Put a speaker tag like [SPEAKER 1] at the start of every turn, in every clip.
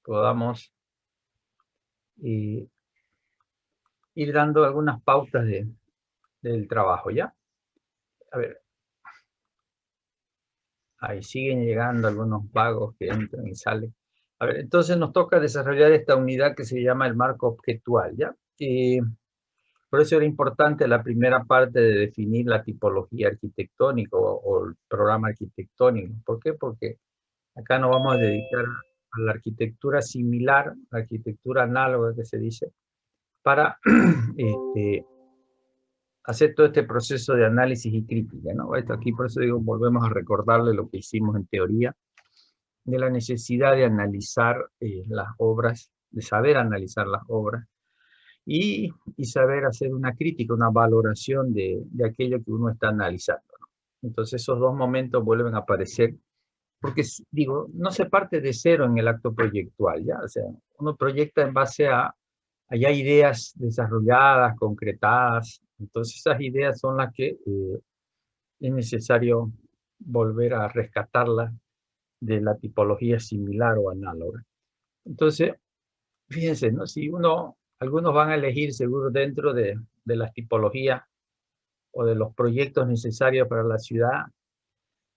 [SPEAKER 1] podamos ir dando algunas pautas del trabajo, ¿ya? A ver, ahí siguen llegando algunos vagos que entran y salen. A ver, entonces nos toca desarrollar esta unidad que se llama el marco objetual, ¿ya? Por eso era importante la primera parte de definir la tipología arquitectónica o el programa arquitectónico. ¿Por qué? Porque acá nos vamos a dedicar a la arquitectura similar, la arquitectura análoga que se dice, para hacer todo este proceso de análisis y crítica, ¿no? Esto aquí, por eso digo, volvemos a recordarle lo que hicimos en teoría, de la necesidad de analizar las obras, de saber analizar las obras, y saber hacer una crítica, una valoración de aquello que uno está analizando, ¿no? Entonces esos dos momentos vuelven a aparecer, porque digo, no se parte de cero en el acto proyectual, ¿ya? O sea, uno proyecta en base a ya ideas desarrolladas, concretadas, entonces esas ideas son las que es necesario volver a rescatarlas de la tipología similar o análoga. Entonces, fíjense, ¿no? Si algunos van a elegir seguro dentro de las tipologías o de los proyectos necesarios para la ciudad,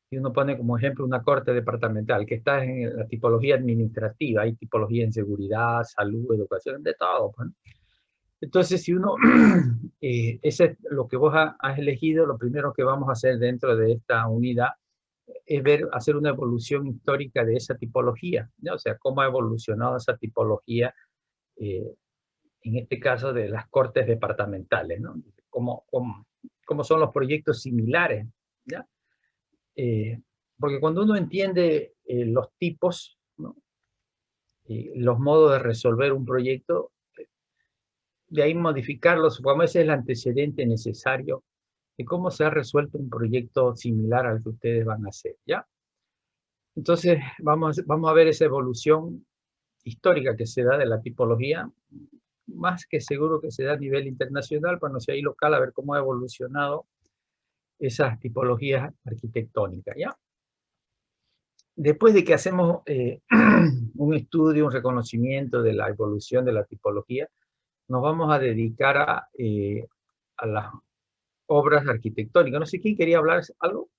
[SPEAKER 1] y uno pone como ejemplo una corte departamental, que está en la tipología administrativa, hay tipología en seguridad, salud, educación, de todo, pues, ¿no? Entonces, si uno, ese es lo que vos has elegido, lo primero que vamos a hacer dentro de esta unidad es hacer una evolución histórica de esa tipología, ¿no? O sea, cómo ha evolucionado esa tipología, en este caso de las cortes departamentales, ¿no? Cómo son los proyectos similares, ¿ya? Porque cuando uno entiende los tipos, ¿no? Los modos de resolver un proyecto, de ahí modificarlo, supongamos ese es el antecedente necesario de cómo se ha resuelto un proyecto similar al que ustedes van a hacer, ¿ya? Entonces, vamos a ver esa evolución histórica que se da de la tipología, más que seguro que se da a nivel internacional, pero no sé, ahí local, a ver cómo ha evolucionado esas tipologías arquitectónicas, ¿ya? Después de que hacemos un estudio, un reconocimiento de la evolución de la tipología, nos vamos a dedicar a las obras arquitectónicas. No sé quién quería hablar algo.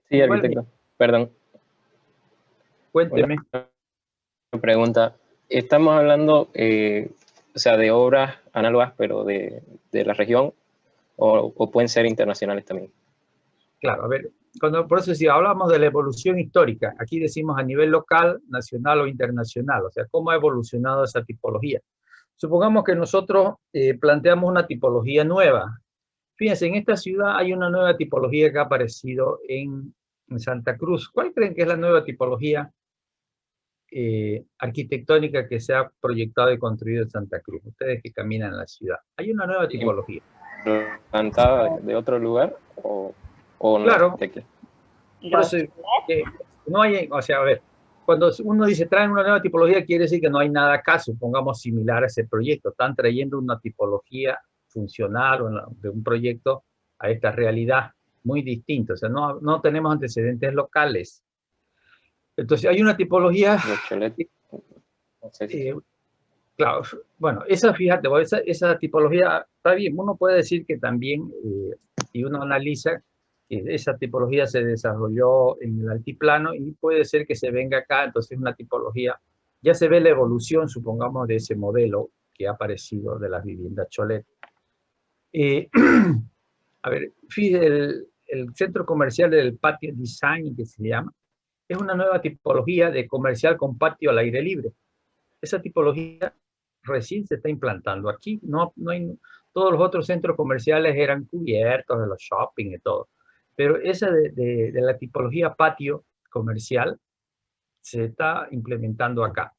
[SPEAKER 2] Sí,
[SPEAKER 1] Igual,
[SPEAKER 2] arquitecto, perdón.
[SPEAKER 1] cuénteme.
[SPEAKER 2] Una pregunta. Estamos hablando, o sea, de obras análogas, pero de la región, o pueden ser internacionales también.
[SPEAKER 1] Claro, a ver, por eso si hablamos de la evolución histórica, aquí decimos a nivel local, nacional o internacional, o sea, cómo ha evolucionado esa tipología. Supongamos que nosotros planteamos una tipología nueva. Fíjense, en esta ciudad hay una nueva tipología que ha aparecido en Santa Cruz. ¿Cuál creen que es la nueva tipología arquitectónica que se ha proyectado y construido en Santa Cruz? Ustedes que caminan en la ciudad. Hay una nueva tipología.
[SPEAKER 2] ¿Plantada de otro lugar o no?
[SPEAKER 1] Claro, por eso no hay, o sea, a ver, cuando uno dice traen una nueva tipología, quiere decir que no hay nada acá, supongamos, similar a ese proyecto. Están trayendo una tipología funcional de un proyecto a esta realidad muy distinta. O sea, no tenemos antecedentes locales. Entonces, hay una tipología...
[SPEAKER 2] No sé si...
[SPEAKER 1] claro, bueno, fíjate, esa tipología está bien. Uno puede decir que también, si uno analiza, que esa tipología se desarrolló en el altiplano y puede ser que se venga acá, entonces una tipología, ya se ve la evolución, supongamos, de ese modelo que ha aparecido de las viviendas Cholet. A ver, fíjate, el centro comercial del patio design, que se llama, es una nueva tipología de comercial con patio al aire libre. Esa tipología recién se está implantando. Aquí no hay, todos los otros centros comerciales eran cubiertos de los shopping y todo. Pero esa de la tipología patio comercial se está implementando acá.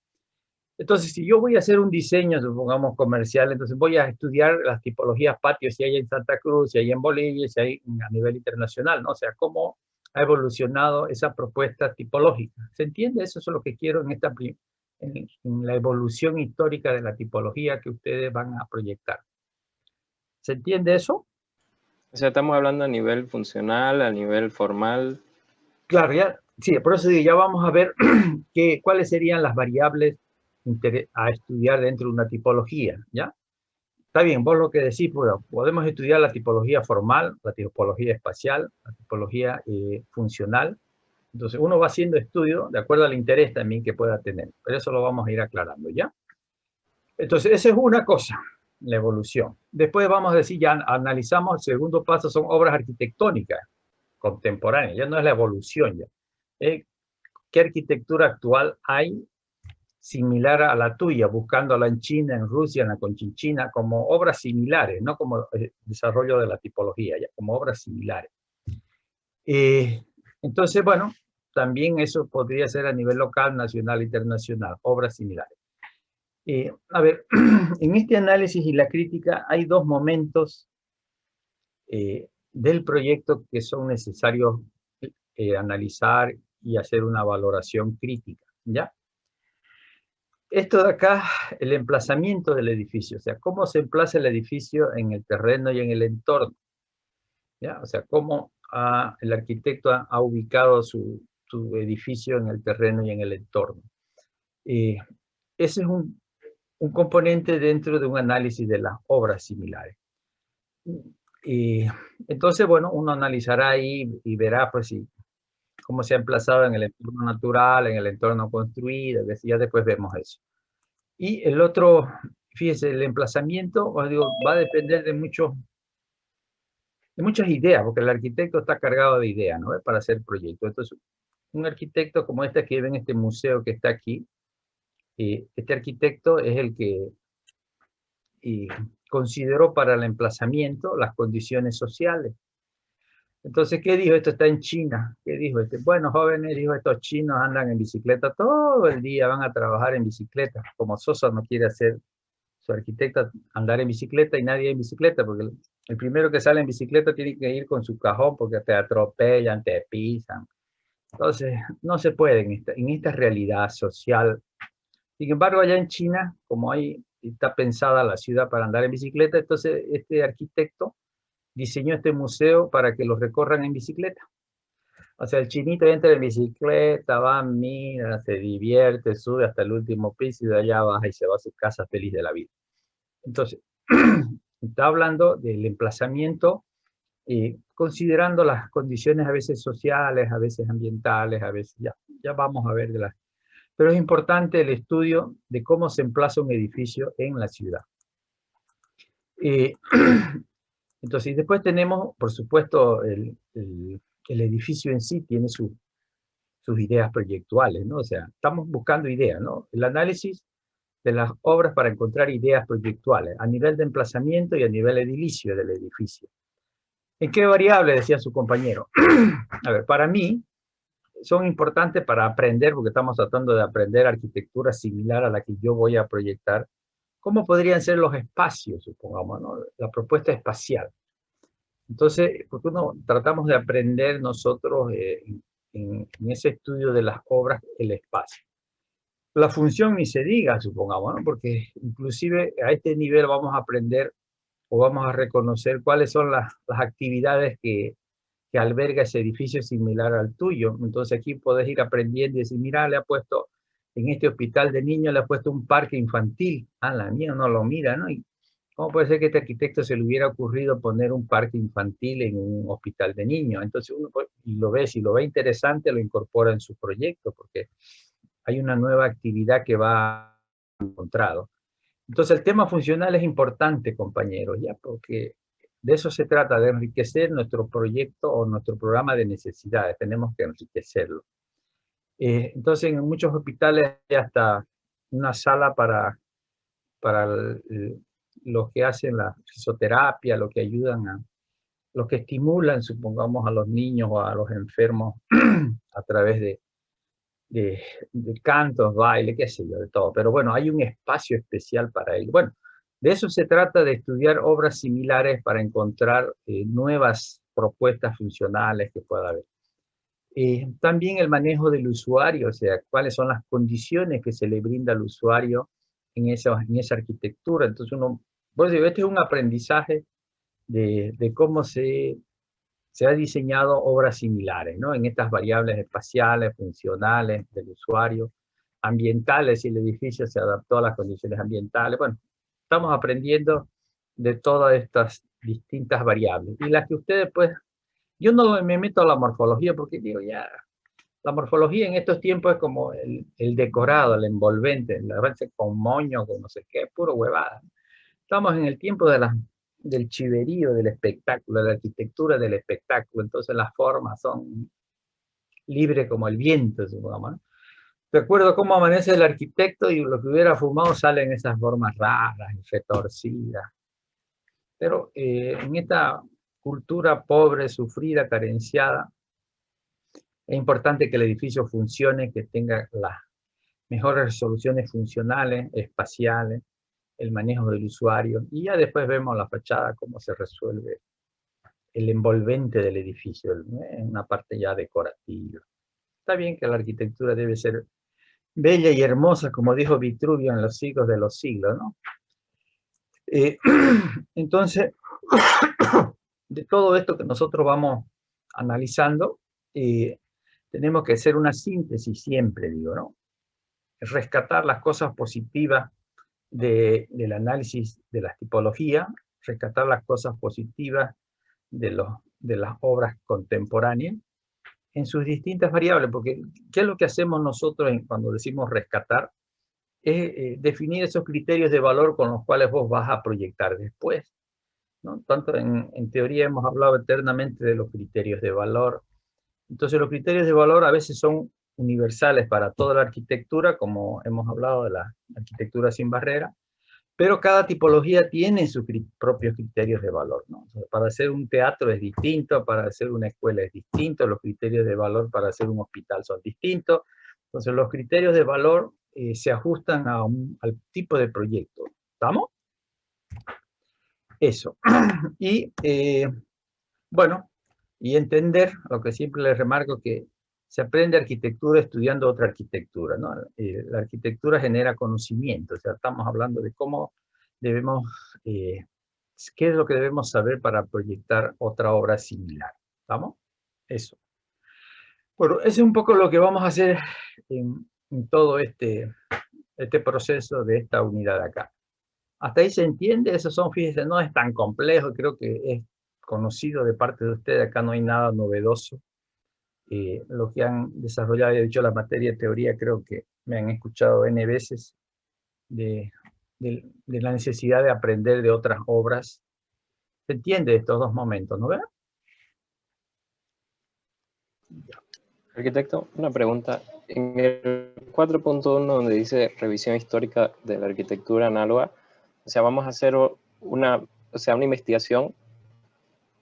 [SPEAKER 1] Entonces, si yo voy a hacer un diseño, supongamos comercial, entonces voy a estudiar las tipologías patios, si hay en Santa Cruz, si hay en Bolivia, si hay a nivel internacional, ¿no? O sea, cómo ha evolucionado esa propuesta tipológica. ¿Se entiende? Eso es lo que quiero en la evolución histórica de la tipología que ustedes van a proyectar. ¿Se entiende eso?
[SPEAKER 2] O sea, estamos hablando a nivel funcional, a nivel formal.
[SPEAKER 1] Claro, ya Sí, por eso ya vamos a ver cuáles serían las variables a estudiar dentro de una tipología, ¿ya? Está bien, vos lo que decís, bueno, podemos estudiar la tipología formal, la tipología espacial, la tipología funcional. Entonces, uno va haciendo estudio de acuerdo al interés también que pueda tener. Pero eso lo vamos a ir aclarando, ¿ya? Entonces, esa es una cosa, la evolución. Después vamos a decir, ya analizamos, el segundo paso son obras arquitectónicas contemporáneas, ya no es la evolución ya. ¿Qué arquitectura actual hay similar a la tuya, buscándola en China, en Rusia, en la Conchinchina, como obras similares, no como desarrollo de la tipología, ya como obras similares? Entonces, bueno, también eso podría ser a nivel local, nacional, internacional, obras similares. A ver, en este análisis y la crítica hay dos momentos del proyecto que son necesarios analizar y hacer una valoración crítica, ¿ya? Esto de acá, el emplazamiento del edificio, o sea, cómo se emplaza el edificio en el terreno y en el entorno, ¿ya? O sea, cómo el arquitecto ha ubicado su edificio en el terreno y en el entorno. Ese es un componente dentro de un análisis de las obras similares. Entonces, bueno, uno analizará ahí y verá pues cómo se ha emplazado en el entorno natural, en el entorno construido, ya después vemos eso. Y el otro, fíjese, el emplazamiento, os digo, va a depender de muchas ideas, porque el arquitecto está cargado de ideas, ¿no? Para hacer proyectos. Entonces, un arquitecto como este que ven en este museo que está aquí, este arquitecto es el que consideró para el emplazamiento las condiciones sociales. Entonces, ¿qué dijo? Esto está en China. ¿Qué dijo? Bueno, jóvenes, dijo, estos chinos andan en bicicleta todo el día, van a trabajar en bicicleta. Como Sosa no quiere hacer su arquitecta andar en bicicleta y nadie en bicicleta, porque el primero que sale en bicicleta tiene que ir con su cajón porque te atropellan, te pisan. Entonces, no se puede en esta realidad social. Sin embargo, allá en China, como ahí está pensada la ciudad para andar en bicicleta, entonces este arquitecto diseñó este museo para que lo recorran en bicicleta. O sea, el chinito entra en bicicleta, va, mira, se divierte, sube hasta el último piso y de allá baja y se va a su casa feliz de la vida. Entonces, está hablando del emplazamiento, considerando las condiciones a veces sociales, a veces ambientales, a veces ya vamos a ver de las... Pero es importante el estudio de cómo se emplaza un edificio en la ciudad. Entonces, después tenemos, por supuesto, el edificio en sí tiene sus ideas proyectuales, ¿no? O sea, estamos buscando ideas, ¿no? El análisis de las obras para encontrar ideas proyectuales a nivel de emplazamiento y a nivel edilicio del edificio. ¿En qué variable? Decía su compañero. A ver, para mí son importantes para aprender, porque estamos tratando de aprender arquitectura similar a la que yo voy a proyectar. ¿Cómo podrían ser los espacios, supongamos, ¿no? La propuesta espacial. Entonces, porque tratamos de aprender nosotros en ese estudio de las obras el espacio. La función ni se diga, supongamos, ¿no? Porque inclusive a este nivel vamos a aprender o vamos a reconocer cuáles son las actividades que alberga ese edificio similar al tuyo. Entonces aquí puedes ir aprendiendo y decir, mira, le ha puesto, en este hospital de niños le ha puesto un parque infantil. La mía no lo mira, ¿no? ¿Y cómo puede ser que a este arquitecto se le hubiera ocurrido poner un parque infantil en un hospital de niños? Entonces uno lo ve, si lo ve interesante, lo incorpora en su proyecto, porque hay una nueva actividad que va encontrado. Entonces el tema funcional es importante, compañeros, ya, porque de eso se trata, de enriquecer nuestro proyecto o nuestro programa de necesidades. Tenemos que enriquecerlo. Entonces en muchos hospitales hay hasta una sala para los que hacen la fisioterapia, los que ayudan los que estimulan, supongamos, a los niños o a los enfermos a través de cantos, baile, qué sé yo, de todo. Pero bueno, hay un espacio especial para ello. Bueno, de eso se trata, de estudiar obras similares para encontrar nuevas propuestas funcionales que pueda haber. También el manejo del usuario, o sea, cuáles son las condiciones que se le brinda al usuario en esa arquitectura. Entonces uno, pues este es un aprendizaje de cómo se se ha diseñado obras similares, ¿no? En estas variables espaciales, funcionales del usuario, ambientales, si el edificio se adaptó a las condiciones ambientales. Bueno, estamos aprendiendo de todas estas distintas variables. Y las que ustedes, pues, yo no me meto a la morfología porque digo, ya, la morfología en estos tiempos es como el decorado, el envolvente, la verdad con moño, con no sé qué, puro huevada. Estamos en el tiempo del chiverío, del espectáculo, de la arquitectura del espectáculo, entonces las formas son libres como el viento, supongamos, ¿no? Recuerdo cómo amanece el arquitecto y lo que hubiera fumado salen esas formas raras y retorcidas. Pero en esta cultura pobre, sufrida, carenciada, es importante que el edificio funcione, que tenga las mejores resoluciones funcionales, espaciales, el manejo del usuario, y ya después vemos la fachada, cómo se resuelve el envolvente del edificio, en una parte ya decorativa. Está bien que la arquitectura debe ser bella y hermosa, como dijo Vitruvio en los siglos de los siglos, ¿no? Entonces, de todo esto que nosotros vamos analizando, tenemos que hacer una síntesis siempre, digo, ¿no? Rescatar las cosas positivas del análisis de las tipologías, rescatar las cosas positivas de las obras contemporáneas en sus distintas variables, porque ¿qué es lo que hacemos nosotros cuando decimos rescatar? Es definir esos criterios de valor con los cuales vos vas a proyectar después, ¿no? Tanto en teoría hemos hablado eternamente de los criterios de valor. Entonces los criterios de valor a veces son universales para toda la arquitectura, como hemos hablado de la arquitectura sin barrera, pero cada tipología tiene sus propios criterios de valor, ¿no? Entonces, para hacer un teatro es distinto, para hacer una escuela es distinto, los criterios de valor para hacer un hospital son distintos. Entonces los criterios de valor se ajustan al tipo de proyecto. ¿Estamos? Eso. Y bueno, y entender, lo que siempre les remarco, que se aprende arquitectura estudiando otra arquitectura, ¿no? La arquitectura genera conocimiento, o sea, estamos hablando de cómo debemos, qué es lo que debemos saber para proyectar otra obra similar. ¿Estamos? Eso. Bueno, eso es un poco lo que vamos a hacer en todo este proceso de esta unidad de acá. Hasta ahí se entiende, esos son, fíjense, no es tan complejo, creo que es conocido de parte de ustedes, acá no hay nada novedoso. Lo que han desarrollado y dicho la materia de teoría, creo que me han escuchado N veces de la necesidad de aprender de otras obras. Se entiende estos dos momentos, ¿no ven?
[SPEAKER 2] Arquitecto, una pregunta. En el 4.1, donde dice revisión histórica de la arquitectura análoga, o sea, vamos a hacer una investigación,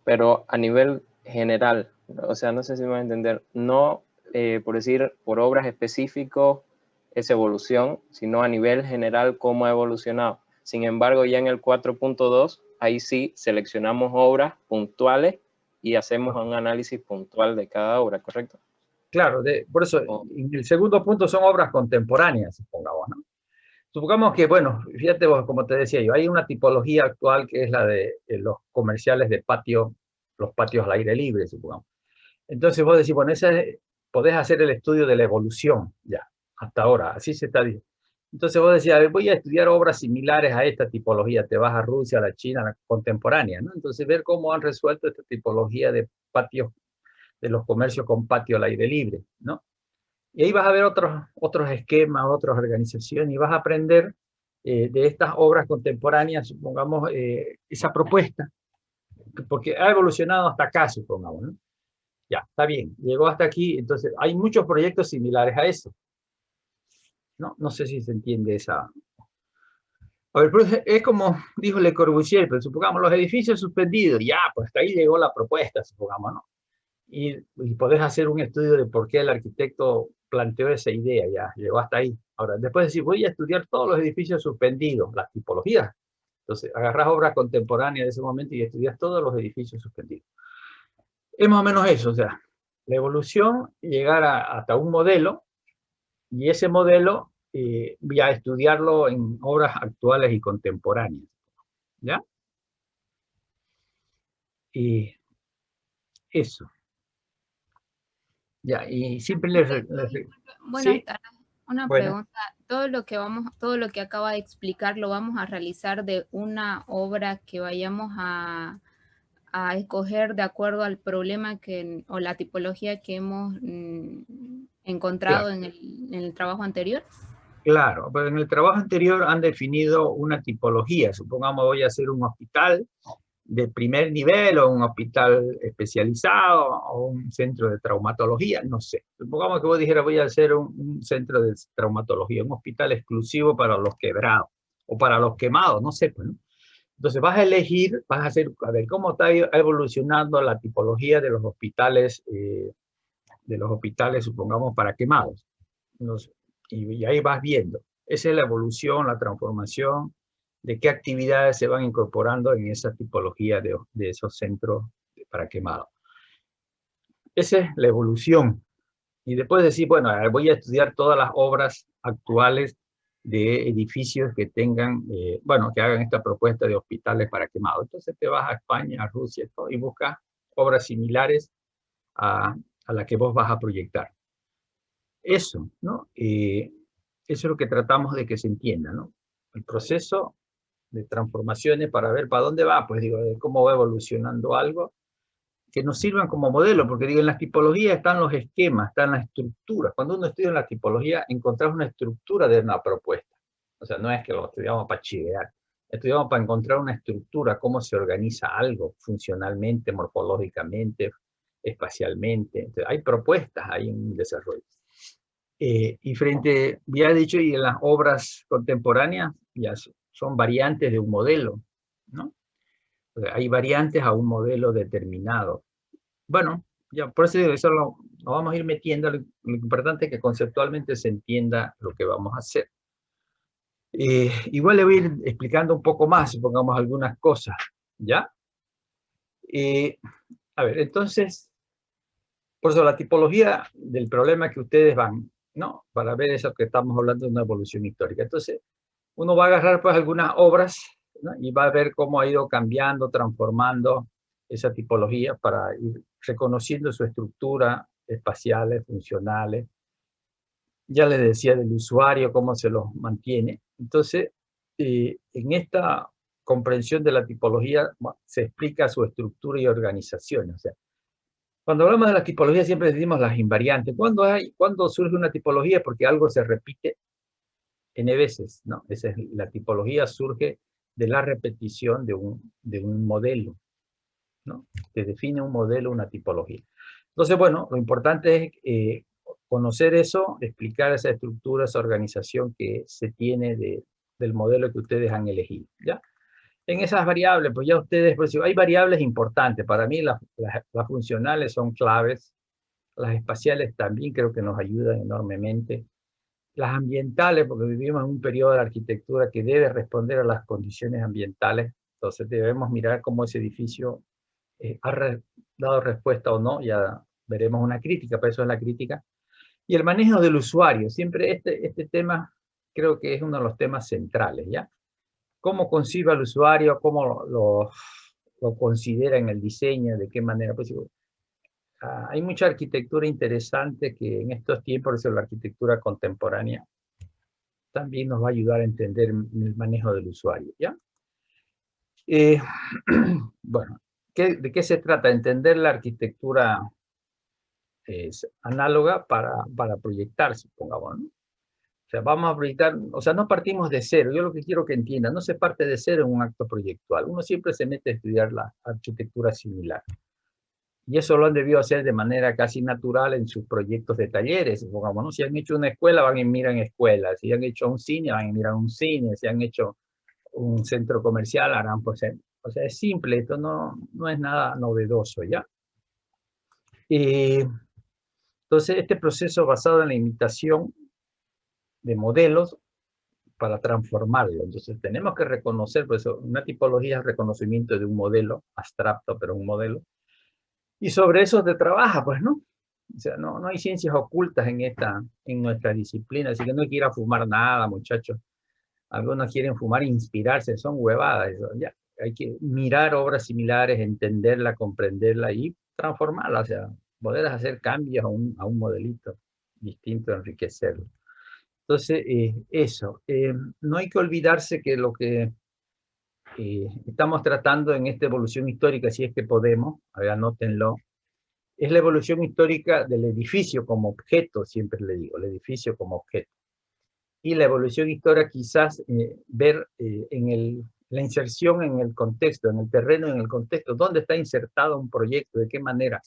[SPEAKER 2] pero a nivel general, o sea, no sé si me va a entender, no por decir por obras específicas esa evolución, sino a nivel general cómo ha evolucionado. Sin embargo, ya en el 4.2, ahí sí seleccionamos obras puntuales y hacemos un análisis puntual de cada obra, ¿correcto?
[SPEAKER 1] Claro, por eso en el segundo punto son obras contemporáneas, supongamos, ¿no? Supongamos que, bueno, fíjate vos, como te decía yo, hay una tipología actual que es la de los comerciales de patio, los patios al aire libre, supongamos. Entonces vos decís, bueno, podés hacer el estudio de la evolución, ya, hasta ahora, así se está diciendo. Entonces vos decís, a ver, voy a estudiar obras similares a esta tipología, te vas a Rusia, a la China, a la contemporánea, ¿no? Entonces ver cómo han resuelto esta tipología de patios, de los comercios con patio al aire libre, ¿no? Y ahí vas a ver otros esquemas, otras organizaciones, y vas a aprender de estas obras contemporáneas, supongamos, esa propuesta, porque ha evolucionado hasta acá, supongamos, ¿no? Ya, está bien, llegó hasta aquí, entonces hay muchos proyectos similares a eso. No, no sé si se entiende esa. A ver, pero es como dijo Le Corbusier, pero supongamos los edificios suspendidos, ya, pues hasta ahí llegó la propuesta, supongamos, ¿no? Y podés hacer un estudio de por qué el arquitecto planteó esa idea, ya, llegó hasta ahí. Ahora, después decir, voy a estudiar todos los edificios suspendidos, las tipologías. Entonces, agarrás obras contemporáneas de ese momento y estudias todos los edificios suspendidos. Es más o menos eso, o sea, la evolución, llegar hasta un modelo, y ese modelo voy a estudiarlo en obras actuales y contemporáneas, ¿ya? Y Eso. Ya, y siempre
[SPEAKER 3] Buenas
[SPEAKER 1] sí,
[SPEAKER 3] tardes. Una
[SPEAKER 1] bueno,
[SPEAKER 3] pregunta. Todo lo que acaba de explicar, ¿lo vamos a realizar de una obra que vayamos a escoger de acuerdo al problema o la tipología que hemos encontrado
[SPEAKER 1] claro,
[SPEAKER 3] en el trabajo anterior?
[SPEAKER 1] claro. Pero en el trabajo anterior han definido una tipología. Supongamos voy a hacer un hospital de primer nivel o un hospital especializado o un centro de traumatología, no sé. Supongamos que vos dijeras voy a hacer un centro de traumatología, un hospital exclusivo para los quebrados o para los quemados, no sé, pues, ¿no? Entonces vas a elegir, vas a hacer, a ver cómo está evolucionando la tipología de los hospitales, supongamos, para quemados. No sé, y ahí vas viendo. Esa es la evolución, la transformación, de qué actividades se van incorporando en esa tipología de esos centros para quemados. Esa es la evolución. Y después decir, bueno, voy a estudiar todas las obras actuales de edificios que tengan, bueno, que hagan esta propuesta de hospitales para quemados. Entonces te vas a España, a Rusia, todo, y buscas obras similares a la que vos vas a proyectar. Eso, ¿no? Eso es lo que tratamos de que se entienda, ¿no? El proceso de transformaciones para ver para dónde va, pues digo, de cómo va evolucionando algo, que nos sirvan como modelo, porque digo, en las tipologías están los esquemas, están las estructuras. Cuando uno estudia en la tipología, encontrás una estructura de una propuesta. O sea, no es que lo estudiamos para chivear, estudiamos para encontrar una estructura, cómo se organiza algo funcionalmente, morfológicamente, espacialmente. Entonces, hay propuestas, hay un desarrollo. Y frente, ya he dicho, y en las obras contemporáneas ya son variantes de un modelo, ¿no? O sea, hay variantes a un modelo determinado. Bueno, ya por eso lo vamos a ir metiendo. Lo importante es que conceptualmente se entienda lo que vamos a hacer. Igual le voy a ir explicando un poco más, supongamos algunas cosas, ¿ya? A ver, entonces, por eso la tipología del problema que ustedes van, ¿no? Para ver eso que estamos hablando de una evolución histórica. Entonces, uno va a agarrar pues algunas obras, ¿no? Y va a ver cómo ha ido cambiando, transformando esa tipología para ir reconociendo su estructura espaciales, funcionales. Ya les decía del usuario, cómo se los mantiene. Entonces, en esta comprensión de la tipología se explica su estructura y organización. O sea, cuando hablamos de la tipología siempre decimos las invariantes. ¿Cuándo surge una tipología? Porque algo se repite N veces, ¿no? Esa es, la tipología surge de la repetición de un modelo, ¿no? Se define un modelo, una tipología. Entonces, bueno, lo importante es conocer eso, explicar esa estructura, esa organización que se tiene del modelo que ustedes han elegido, ¿ya? En esas variables, pues ya ustedes, pues hay variables importantes. Para mí las funcionales son claves, las espaciales también creo que nos ayudan enormemente. Las ambientales, porque vivimos en un periodo de la arquitectura que debe responder a las condiciones ambientales, entonces debemos mirar cómo ese edificio ha dado respuesta o no, ya veremos una crítica, pero eso es la crítica. Y el manejo del usuario, siempre este tema creo que es uno de los temas centrales, ¿ya? Cómo concibe al usuario, cómo lo considera en el diseño, de qué manera. Pues, hay mucha arquitectura interesante que en estos tiempos, eso la arquitectura contemporánea, también nos va a ayudar a entender el manejo del usuario, ¿ya? Bueno, ¿de qué se trata? Entender la arquitectura análoga para proyectar, supongamos, ¿no? O sea, vamos a proyectar, o sea, no partimos de cero. Yo lo que quiero que entiendan, no se parte de cero en un acto proyectual. Uno siempre se mete a estudiar la arquitectura similar. Y eso lo han debido hacer de manera casi natural en sus proyectos de talleres. Supongamos, ¿no? Si han hecho una escuela, van y miran escuelas. Si han hecho un cine, van y miran un cine. Si han hecho un centro comercial, harán, pues, o sea, es simple, esto no es nada novedoso, ¿ya? Entonces, este proceso basado en la imitación de modelos para transformarlo. Entonces, tenemos que reconocer, pues, una tipología es reconocimiento de un modelo abstracto, pero un modelo. Y sobre eso se trabaja, pues, ¿no? O sea, no hay ciencias ocultas en nuestra disciplina, así que no hay que ir a fumar nada, muchachos. Algunos quieren fumar e inspirarse, son huevadas. Eso, ya. Hay que mirar obras similares, entenderla, comprenderla y transformarla, o sea, poder hacer cambios a un modelito distinto, enriquecerlo. Entonces, eso. No hay que olvidarse que lo que estamos tratando en esta evolución histórica, si es que podemos, anótenlo, es la evolución histórica del edificio como objeto, siempre le digo, el edificio como objeto. Y la evolución histórica quizás ver en la inserción en el contexto, en el terreno, en el contexto, dónde está insertado un proyecto, de qué manera.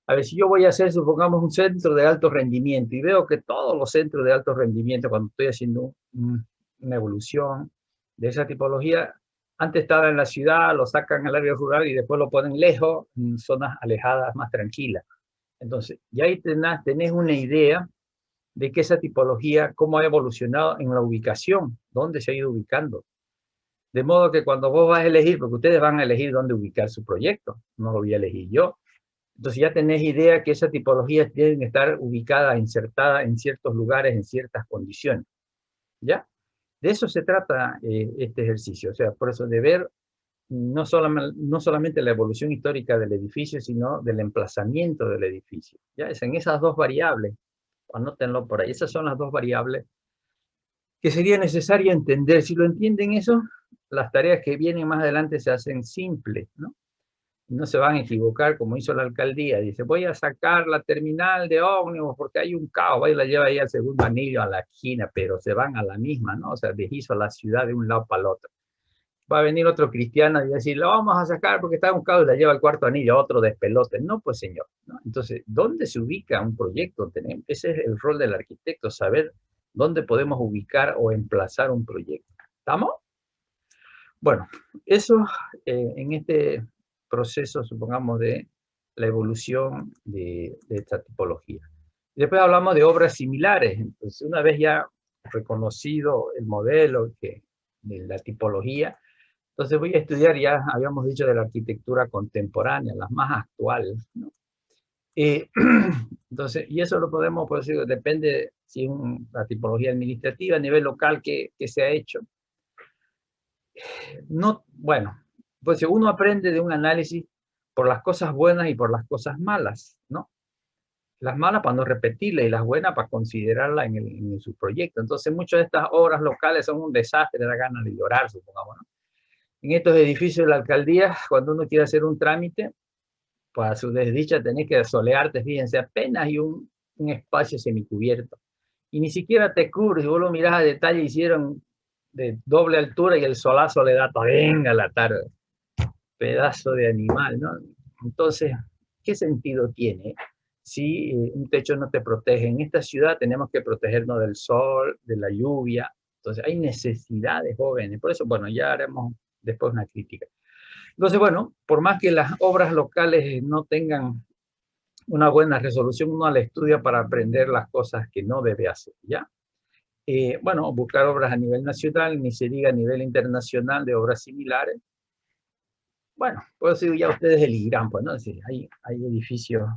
[SPEAKER 1] A ver, si yo voy a hacer, supongamos, un centro de alto rendimiento y veo que todos los centros de alto rendimiento, cuando estoy haciendo una evolución de esa tipología, antes estaba en la ciudad, lo sacan al área rural y después lo ponen lejos, en zonas alejadas, más tranquilas. Entonces, ya ahí tenés una idea de que esa tipología, cómo ha evolucionado en la ubicación, dónde se ha ido ubicando. De modo que cuando vos vas a elegir, porque ustedes van a elegir dónde ubicar su proyecto, no lo voy a elegir yo. Entonces ya tenés idea que esa tipología tiene que estar ubicada, insertada en ciertos lugares, en ciertas condiciones. ¿Ya? De eso se trata este ejercicio. O sea, por eso de ver no solamente la evolución histórica del edificio, sino del emplazamiento del edificio. ¿Ya? Es en esas dos variables. Anótenlo por ahí. Esas son las dos variables que sería necesario entender. Si lo entienden eso, las tareas que vienen más adelante se hacen simples, ¿no? No se van a equivocar como hizo la alcaldía. Dice, voy a sacar la terminal de ómnibus porque hay un caos. Va y la lleva ahí al segundo anillo a la esquina, pero se van a la misma, ¿no? O sea, deshizo la ciudad de un lado para el otro. Va a venir otro cristiano y decir, lo vamos a sacar porque está un caos y la lleva al cuarto anillo, otro despelote. No, pues señor, ¿no? Entonces, ¿dónde se ubica un proyecto? Ese es el rol del arquitecto, saber dónde podemos ubicar o emplazar un proyecto. ¿Estamos? Bueno, eso en este proceso, supongamos, de la evolución de esta tipología. Después hablamos de obras similares. Entonces, una vez ya reconocido el modelo de la tipología, entonces voy a estudiar, ya habíamos dicho, de la arquitectura contemporánea, las más actuales, ¿no? Entonces, y eso lo podemos, pues, depende si es la tipología administrativa a nivel local que se ha hecho. No, bueno, pues uno aprende de un análisis por las cosas buenas y por las cosas malas, ¿no? Las malas para no repetirlas y las buenas para considerarlas en su proyecto. Entonces, muchas de estas obras locales son un desastre, da ganas de llorar, supongamos, ¿no? En estos edificios de la alcaldía, cuando uno quiere hacer un trámite, pues a su desdicha tenés que solearte, fíjense, apenas hay un espacio semicubierto. Y ni siquiera te cubre, si vos lo mirás a detalle, hicieron de doble altura y el solazo le da venga la tarde. Pedazo de animal, ¿no? Entonces, ¿qué sentido tiene si un techo no te protege? En esta ciudad tenemos que protegernos del sol, de la lluvia. Entonces, hay necesidades jóvenes. Por eso, bueno, ya haremos después una crítica. Entonces, bueno, por más que las obras locales no tengan una buena resolución, uno la estudia para aprender las cosas que no debe hacer, ¿ya? Bueno, buscar obras a nivel nacional, ni se diga a nivel internacional de obras similares. Bueno, pues ya ustedes elegirán, pues, ¿no? Sí, hay edificios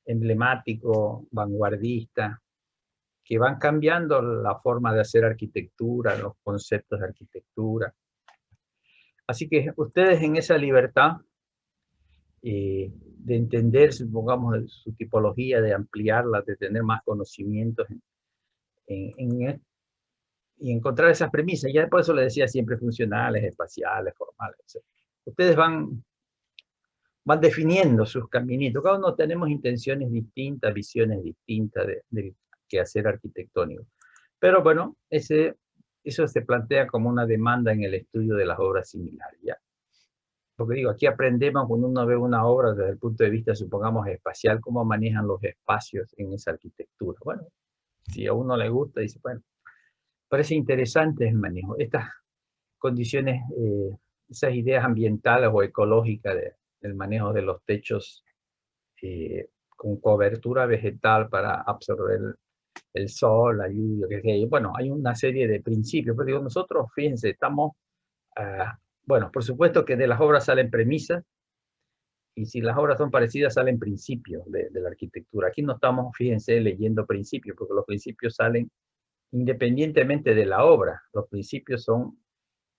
[SPEAKER 1] emblemáticos, vanguardistas, que van cambiando la forma de hacer arquitectura, los conceptos de arquitectura. Así que ustedes en esa libertad de entender, supongamos, su tipología, de ampliarla, de tener más conocimientos y encontrar esas premisas. Ya por eso les decía siempre funcionales, espaciales, formales, etc. Ustedes van definiendo sus caminitos. Cada uno tenemos intenciones distintas, visiones distintas de quehacer arquitectónico. Pero bueno, eso se plantea como una demanda en el estudio de las obras similares, ¿ya? Porque digo, aquí aprendemos cuando uno ve una obra desde el punto de vista, supongamos, espacial, cómo manejan los espacios en esa arquitectura. Bueno, si a uno le gusta, dice, bueno, parece interesante el manejo. Estas condiciones, esas ideas ambientales o ecológicas del manejo de los techos con cobertura vegetal para absorber el sol, la lluvia, que sé yo. Bueno, hay una serie de principios, pero digo, nosotros, fíjense, estamos, bueno, por supuesto que de las obras salen premisas, y si las obras son parecidas, salen principios de la arquitectura. Aquí no estamos, fíjense, leyendo principios, porque los principios salen independientemente de la obra. Los principios son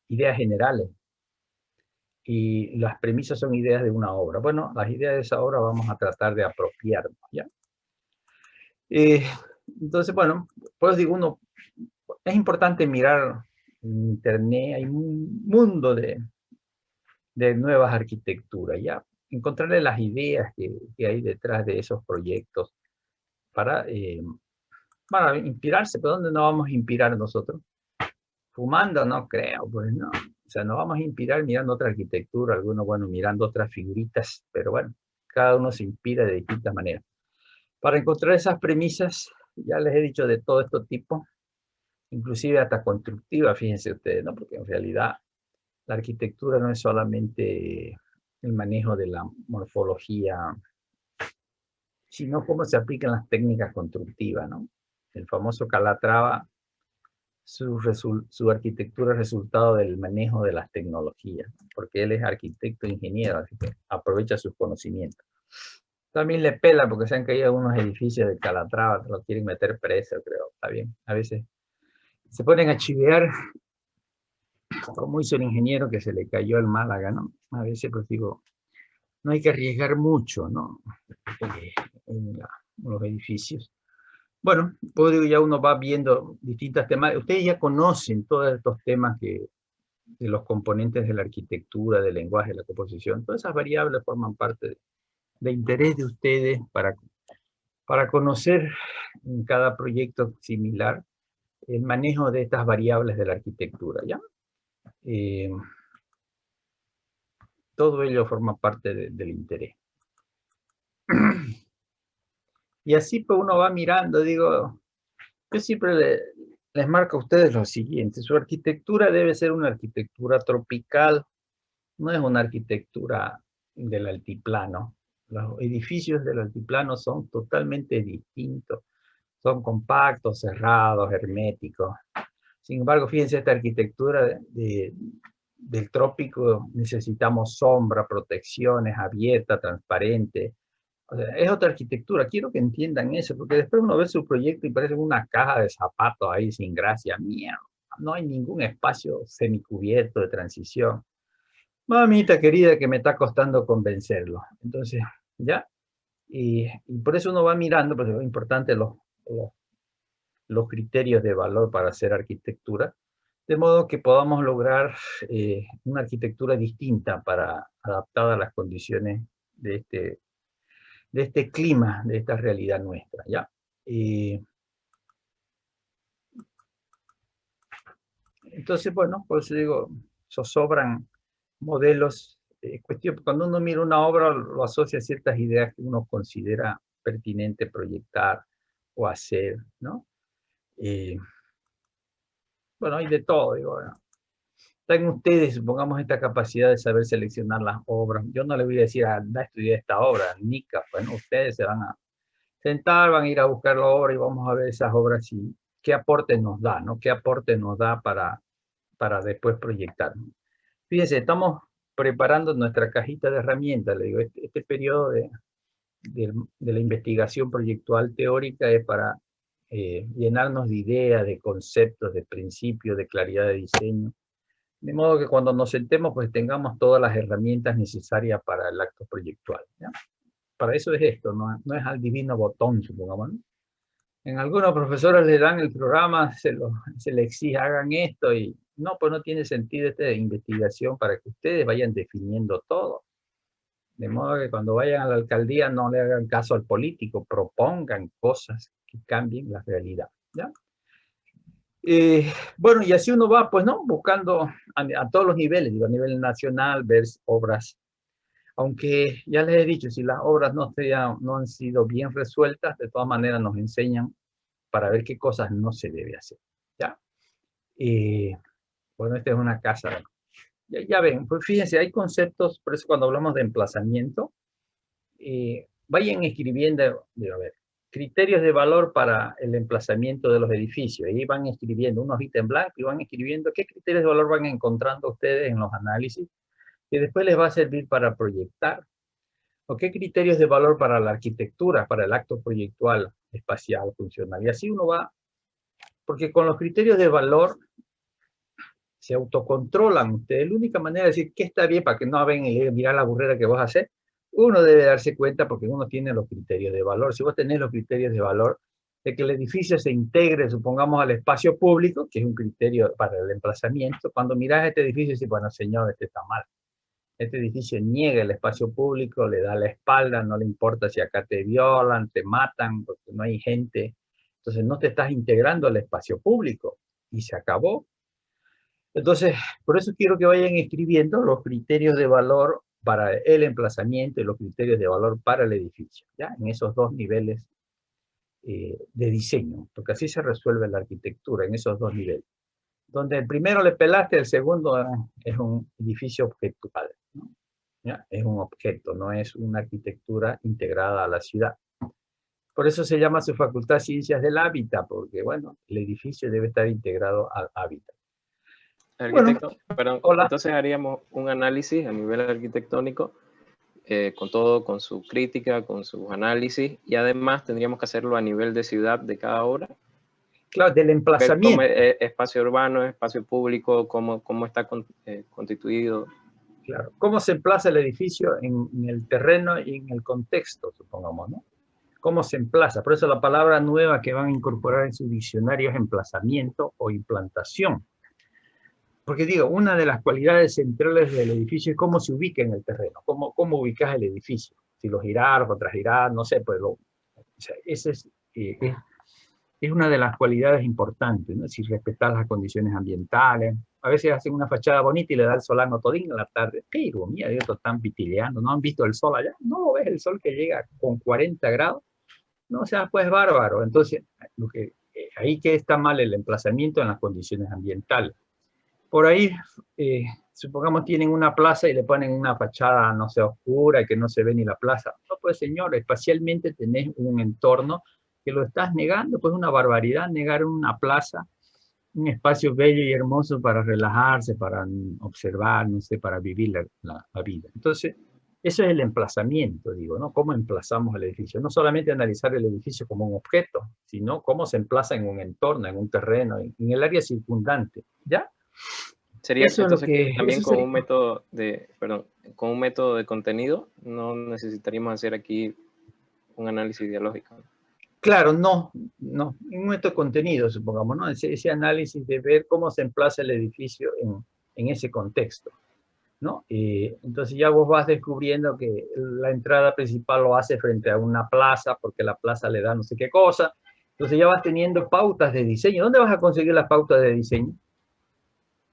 [SPEAKER 1] ideas generales. y las premisas son ideas de una obra. Bueno, las ideas de esa obra vamos a tratar de apropiarnos, ¿ya? Entonces, bueno, pues digo, es importante mirar en internet, hay un mundo de nuevas arquitecturas, ¿ya? Encontrarle las ideas que hay detrás de esos proyectos para inspirarse. ¿Pero dónde nos vamos a inspirar nosotros? Fumando, no creo, pues no. O sea, nos vamos a inspirar mirando otra arquitectura, algunos, bueno, mirando otras figuritas, pero bueno, cada uno se inspira de distintas maneras. Para encontrar esas premisas, ya les he dicho de todo este tipo, inclusive hasta constructiva, fíjense ustedes, ¿no? Porque en realidad la arquitectura no es solamente el manejo de la morfología, sino cómo se aplican las técnicas constructivas, ¿no? El famoso Calatrava, su arquitectura es resultado del manejo de las tecnologías, porque él es arquitecto e ingeniero, así que aprovecha sus conocimientos. También le pela porque se han caído algunos edificios de Calatrava, lo quieren meter preso, creo, está bien. A veces se ponen a chivear, como hizo el ingeniero que se le cayó el Málaga, ¿no? A veces pues digo, no hay que arriesgar mucho, ¿no? En los edificios. Bueno, pues digo, ya uno va viendo distintas temas. Ustedes ya conocen todos estos temas de los componentes de la arquitectura, del lenguaje, de la composición. Todas esas variables forman parte de interés de ustedes para conocer en cada proyecto similar el manejo de estas variables de la arquitectura, ¿ya? Todo ello forma parte del interés. Y así pues uno va mirando, digo, yo siempre les marco a ustedes lo siguiente: su arquitectura debe ser una arquitectura tropical, no es una arquitectura del altiplano. Los edificios del altiplano son totalmente distintos, son compactos, cerrados, herméticos. Sin embargo, fíjense, esta arquitectura del trópico necesitamos sombra, protecciones, abierta, transparente. O sea, es otra arquitectura. Quiero que entiendan eso, porque después uno ve su proyecto y parece una caja de zapatos ahí sin gracia. Mierda, no hay ningún espacio semicubierto de transición. Mamita querida, que me está costando convencerlo. Entonces, ¿ya? Y por eso uno va mirando, pues es importante los criterios de valor para hacer arquitectura, de modo que podamos lograr una arquitectura distinta adaptada a las condiciones de este clima, de esta realidad nuestra, ¿ya? Entonces, bueno, por eso digo, sobran modelos. Cuando uno mira una obra, lo asocia a ciertas ideas que uno considera pertinente proyectar o hacer, ¿no? Bueno, hay de todo, digo, bueno. Tengan ustedes, supongamos, esta capacidad de saber seleccionar las obras. Yo no le voy a decir, anda a estudiar esta obra, nica. Bueno, ustedes se van a sentar, van a ir a buscar la obra y vamos a ver esas obras y qué aporte nos da, ¿no? ¿Qué aporte nos da para después proyectar? Fíjense, estamos preparando nuestra cajita de herramientas. Le digo, este periodo de la investigación proyectual teórica es para llenarnos de ideas, de conceptos, de principios, de claridad de diseño. De modo que cuando nos sentemos, pues tengamos todas las herramientas necesarias para el acto proyectual, ¿ya? Para eso es esto, no es al divino botón, supongamos, ¿no? En algunos profesores le dan el programa, se le exige, hagan esto, y no, pues no tiene sentido esta investigación para que ustedes vayan definiendo todo. De modo que cuando vayan a la alcaldía no le hagan caso al político, propongan cosas que cambien la realidad, ¿ya? Bueno, y así uno va, pues, ¿no? Buscando a todos los niveles, digo, a nivel nacional, ver obras. Aunque ya les he dicho, si las obras no han sido bien resueltas, de todas maneras nos enseñan para ver qué cosas no se debe hacer, ¿ya? Bueno, esta es una casa. Ya ven, pues fíjense, hay conceptos, por eso cuando hablamos de emplazamiento, vayan escribiendo, a ver, criterios de valor para el emplazamiento de los edificios. Ahí van escribiendo una hojita en blanco y van escribiendo qué criterios de valor van encontrando ustedes en los análisis que después les va a servir para proyectar. ¿O qué criterios de valor para la arquitectura, para el acto proyectual, espacial, funcional? Y así uno va, porque con los criterios de valor se autocontrolan ustedes. La única manera de decir qué está bien para que no ven y mirar la burrera que vos haces, uno debe darse cuenta porque uno tiene los criterios de valor. Si vos tenés los criterios de valor de que el edificio se integre, supongamos, al espacio público, que es un criterio para el emplazamiento, cuando mirás este edificio y dices, bueno, señor, este está mal. Este edificio niega el espacio público, le da la espalda, no le importa si acá te violan, te matan, porque no hay gente. Entonces no te estás integrando al espacio público y se acabó. Entonces, por eso quiero que vayan escribiendo los criterios de valor para el emplazamiento y los criterios de valor para el edificio, ¿ya? En esos dos niveles de diseño, porque así se resuelve la arquitectura, en esos dos niveles. Donde el primero le pelaste, el segundo es un edificio objetual, ¿no? ¿Ya? Es un objeto, no es una arquitectura integrada a la ciudad. Por eso se llama su facultad Ciencias del Hábitat, porque, bueno, el edificio debe estar integrado al hábitat.
[SPEAKER 2] Arquitecto,
[SPEAKER 1] Bueno,
[SPEAKER 2] perdón,
[SPEAKER 1] hola.
[SPEAKER 2] entonces haríamos un análisis a nivel arquitectónico, con todo, con su crítica, con sus análisis, y además tendríamos que hacerlo a nivel de ciudad de cada obra.
[SPEAKER 1] Claro, del
[SPEAKER 2] Ver
[SPEAKER 1] emplazamiento.
[SPEAKER 2] cómo es espacio urbano, espacio público, cómo está constituido.
[SPEAKER 1] Claro, cómo se emplaza el edificio en el terreno y en el contexto, supongamos, ¿no? Cómo se emplaza. Por eso la palabra nueva que van a incorporar en su diccionario es emplazamiento o implantación. Porque digo, una de las cualidades centrales del edificio es cómo se ubica en el terreno, cómo ubicas el edificio. Si lo girás, contra girás, no sé, pues o sea, ese es una de las cualidades importantes, ¿no? Si respetar las condiciones ambientales. A veces hacen una fachada bonita y le da el solano todín en la tarde. Pero, mira, ellos están pitileando, ¿no han visto el sol allá? No ves el sol que llega con 40 grados. No, o sea, pues bárbaro. Entonces, ahí que está mal el emplazamiento en las condiciones ambientales. Por ahí, supongamos, tienen una plaza y le ponen una fachada, no sé, oscura y que no se ve ni la plaza. No, pues señor, espacialmente tenés un entorno que lo estás negando, pues una barbaridad negar una plaza, un espacio bello y hermoso para relajarse, para observar, no sé, para vivir la vida. Entonces, eso es el emplazamiento, digo, ¿no? Cómo emplazamos el edificio. No solamente analizar el edificio como un objeto, sino cómo se emplaza en un entorno, en un terreno, en el área circundante, ¿ya?
[SPEAKER 2] Sería
[SPEAKER 1] Eso es lo
[SPEAKER 2] entonces
[SPEAKER 1] que...
[SPEAKER 2] también
[SPEAKER 1] Eso
[SPEAKER 2] con
[SPEAKER 1] sería.
[SPEAKER 2] un método con un método de contenido, no necesitaríamos hacer aquí un análisis ideológico.
[SPEAKER 1] Claro, no, en nuestro contenido, supongamos, ¿no? Ese análisis de ver cómo se emplaza el edificio en ese contexto, ¿no? Entonces ya vos vas descubriendo que la entrada principal lo hace frente a una plaza, porque la plaza le da no sé qué cosa. Entonces ya vas teniendo pautas de diseño. ¿Dónde vas a conseguir las pautas de diseño?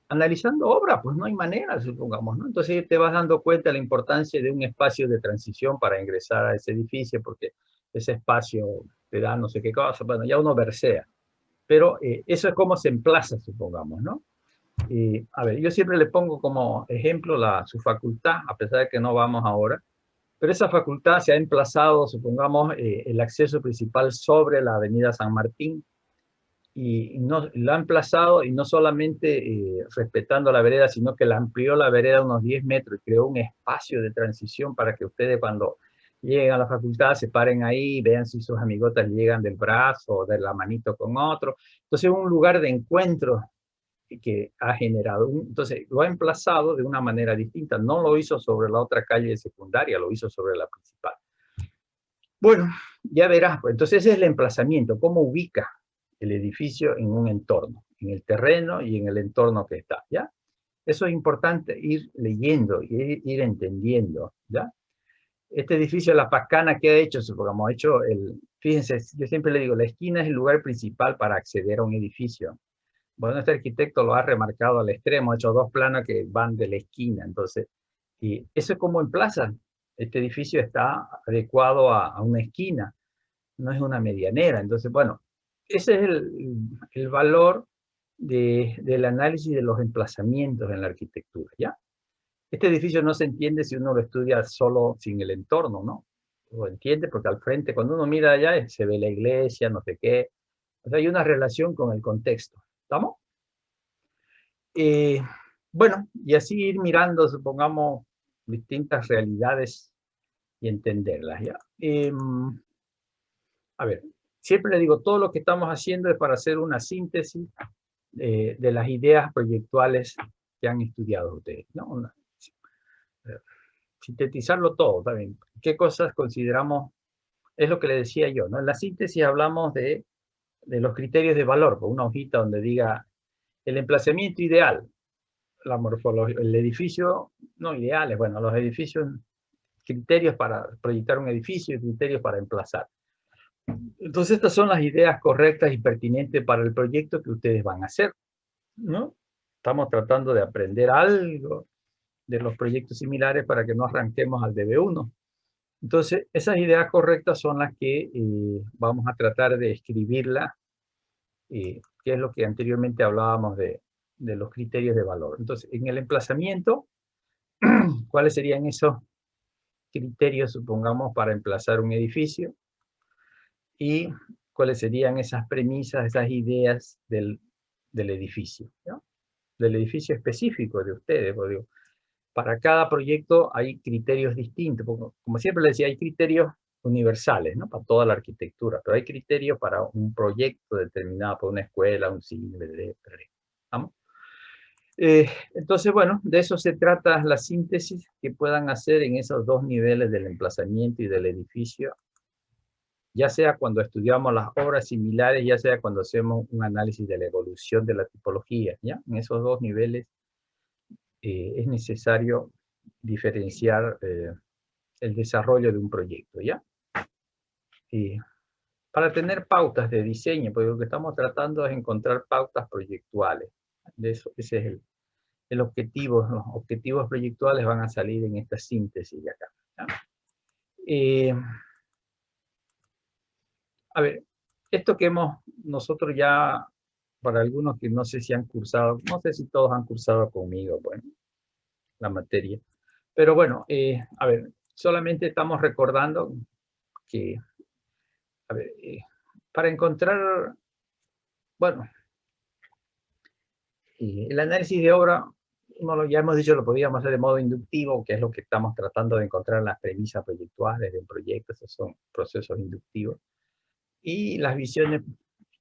[SPEAKER 1] Analizando obra, pues no hay manera, supongamos, ¿no? Entonces te vas dando cuenta de la importancia de un espacio de transición para ingresar a ese edificio, porque ese espacio te da no sé qué cosa, bueno, ya uno versea. Pero eso es cómo se emplaza, supongamos, ¿no? A ver, yo siempre le pongo como ejemplo su facultad, a pesar de que no vamos ahora, pero esa facultad se ha emplazado, supongamos, el acceso principal sobre la avenida San Martín, y no, la ha emplazado y no solamente respetando la vereda, sino que la amplió la vereda unos 10 metros y creó un espacio de transición para que ustedes cuando lleguen a la facultad se paren ahí, vean si sus amigotas llegan del brazo o de la manito con otro. Entonces es un lugar de encuentro que ha generado. Entonces lo ha emplazado de una manera distinta. No lo hizo sobre la otra calle secundaria, lo hizo sobre la principal. Bueno, ya verás. Pues, entonces ese es el emplazamiento, cómo ubica el edificio en un entorno, en el terreno y en el entorno que está, ¿ya? Eso es importante ir leyendo, ir entendiendo, ¿ya? Este edificio, la Pascana, ¿qué ha hecho? Porque hemos hecho fíjense, yo siempre le digo, la esquina es el lugar principal para acceder a un edificio. Bueno, este arquitecto lo ha remarcado al extremo, ha hecho dos planos que van de la esquina, entonces, y eso es como emplaza. Este edificio está adecuado a una esquina, no es una medianera, entonces, bueno, ese es el valor del análisis de los emplazamientos en la arquitectura, ¿ya? Este edificio no se entiende si uno lo estudia solo sin el entorno, ¿no? Lo entiende porque al frente, cuando uno mira allá, se ve la iglesia, no sé qué. O sea, hay una relación con el contexto. ¿Estamos? Bueno, y así ir mirando, supongamos, distintas realidades y entenderlas, ¿ya? A ver, siempre le digo, todo lo que estamos haciendo es para hacer una síntesis de las ideas proyectuales que han estudiado ustedes, ¿no? Sintetizarlo todo, también. ¿Qué cosas consideramos? Es lo que le decía yo, ¿no? En la síntesis hablamos de los criterios de valor, con una hojita donde diga el emplazamiento ideal, la morfología, el edificio, no ideales, bueno, los edificios, criterios para proyectar un edificio y criterios para emplazar. Entonces estas son las ideas correctas y pertinentes para el proyecto que ustedes van a hacer, ¿no? Estamos tratando de aprender algo de los proyectos similares para que no arranquemos al DB1. Entonces, esas ideas correctas son las que vamos a tratar de escribirlas, que es lo que anteriormente hablábamos de los criterios de valor. Entonces, en el emplazamiento, ¿cuáles serían esos criterios, supongamos, para emplazar un edificio? Y cuáles serían esas premisas, esas ideas del edificio, ¿no? Del edificio específico de ustedes, porque digo, para cada proyecto hay criterios distintos, como siempre les decía, hay criterios universales, ¿no? Para toda la arquitectura, pero hay criterios para un proyecto determinado, para una escuela, un cine, ¿vamos? Entonces, bueno, de eso se trata la síntesis que puedan hacer en esos dos niveles del emplazamiento y del edificio, ya sea cuando estudiamos las obras similares, ya sea cuando hacemos un análisis de la evolución de la tipología, ¿ya? En esos dos niveles es necesario diferenciar el desarrollo de un proyecto, ¿ya? Para tener pautas de diseño, porque lo que estamos tratando es encontrar pautas proyectuales. De eso, ese es el objetivo. Los objetivos proyectuales van a salir en esta síntesis de acá, ¿ya? A ver, esto que nosotros ya, para algunos que no sé si han cursado, no sé si todos han cursado conmigo, bueno, la materia. Pero bueno, a ver, solamente estamos recordando que, a ver, para encontrar, bueno, el análisis de obra, ya hemos dicho, lo podíamos hacer de modo inductivo, que es lo que estamos tratando de encontrar en las premisas proyectuales de un proyecto, esos son procesos inductivos. Y las visiones